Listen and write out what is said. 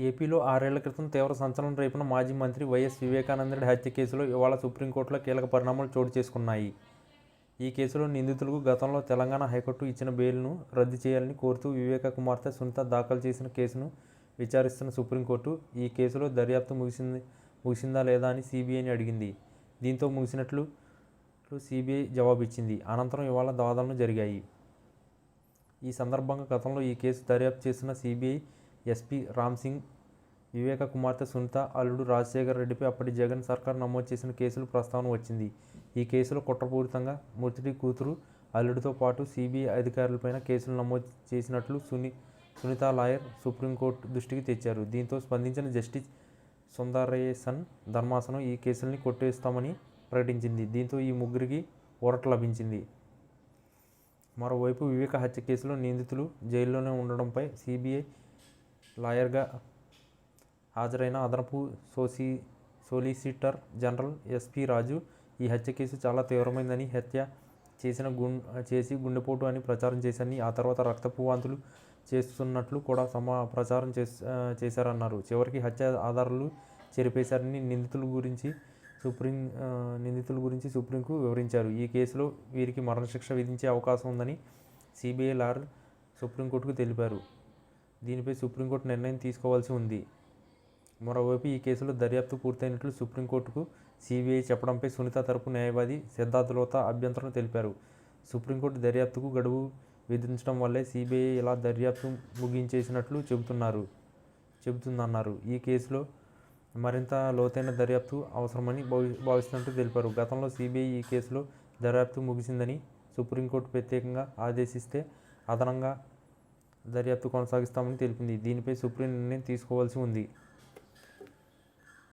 ఏపీలో 6 ఏళ్ల క్రితం తీవ్ర సంచలనం రేపిన మాజీ మంత్రి వైఎస్ వివేకానందరెడ్డి హత్య కేసులో ఇవాళ సుప్రీంకోర్టులో కీలక పరిణామాలు చోటు చేసుకున్నాయి. ఈ కేసులో నిందితులకు గతంలో తెలంగాణ హైకోర్టు ఇచ్చిన బెయిల్ను రద్దు చేయాలని కోరుతూ వివేక కుమార్తె సునీత దాఖలు చేసిన కేసును విచారిస్తున్న సుప్రీంకోర్టు ఈ కేసులో దర్యాప్తు ముగిసిందా లేదా అని సీబీఐని అడిగింది. దీంతో ముగిసినట్లు సీబీఐ జవాబిచ్చింది. అనంతరం ఇవాళ వాదనలు జరిగాయి. ఈ సందర్భంగా గతంలో ఈ కేసు దర్యాప్తు చేస్తున్న సీబీఐ ఎస్పీ రామ్సింగ్ వివేక కుమార్తె సునీత అల్లుడు రాజశేఖర రెడ్డిపై అప్పటి జగన్ సర్కార్ నమోదు చేసిన కేసుల ప్రస్తావన వచ్చింది. ఈ కేసులో కుట్రపూరితంగా మృతుడి కూతురు, అల్లుడితో పాటు సీబీఐ అధికారులపైన కేసులు నమోదు చేసినట్లు సునీత లాయర్ సుప్రీంకోర్టు దృష్టికి తెచ్చారు. దీంతో స్పందించిన జస్టిస్ సుందరేశన్ ధర్మాసనం ఈ కేసుల్ని కొట్టేస్తామని ప్రకటించింది. దీంతో ఈ ముగ్గురికి ఊరట లభించింది. మరోవైపు వివేక హత్య కేసులో నిందితులు జైల్లోనే ఉండడంపై సీబీఐ లాయర్గా హాజరైన అదనపు సోలిసిటర్ జనరల్ ఎస్పీ రాజు ఈ హత్య కేసు చాలా తీవ్రమైందని, హత్య చేసి గుండెపోటు అని ప్రచారం చేశారని, ఆ తర్వాత రక్తపు వాంతులు చేస్తున్నట్లు కూడా ప్రచారం చేశారన్నారు. చివరికి హత్య ఆధారాలు చెరిపేశారని నిందితుల గురించి సుప్రీంకు వివరించారు. ఈ కేసులో వీరికి మరణశిక్ష విధించే అవకాశం ఉందని సీబీఐ లాయర్ సుప్రీంకోర్టుకు తెలిపారు. దీనిపై సుప్రీంకోర్టు నిర్ణయం తీసుకోవాల్సి ఉంది. మరోవైపు ఈ కేసులో దర్యాప్తు పూర్తయినట్లు సుప్రీంకోర్టుకు సీబీఐ చెప్పడంపై సునీత తరపు న్యాయవాది సిద్ధార్థ్ లోతా అభ్యంతరం తెలిపారు. సుప్రీంకోర్టు దర్యాప్తుకు గడువు విధించడం వల్లే సీబీఐ ఇలా దర్యాప్తు ముగించేసినట్లు చెబుతుందన్నారు. ఈ కేసులో మరింత లోతైన దర్యాప్తు అవసరమని భావిస్తున్నట్టు తెలిపారు. గతంలో సీబీఐ ఈ కేసులో దర్యాప్తు ముగిసిందని సుప్రీంకోర్టు ప్రత్యేకంగా ఆదేశిస్తే అదనంగా దర్యాప్తు కొనసాగిస్తామని తెలిపింది. దీనిపై సుప్రీం నిర్ణయం తీసుకోవాల్సి ఉంది.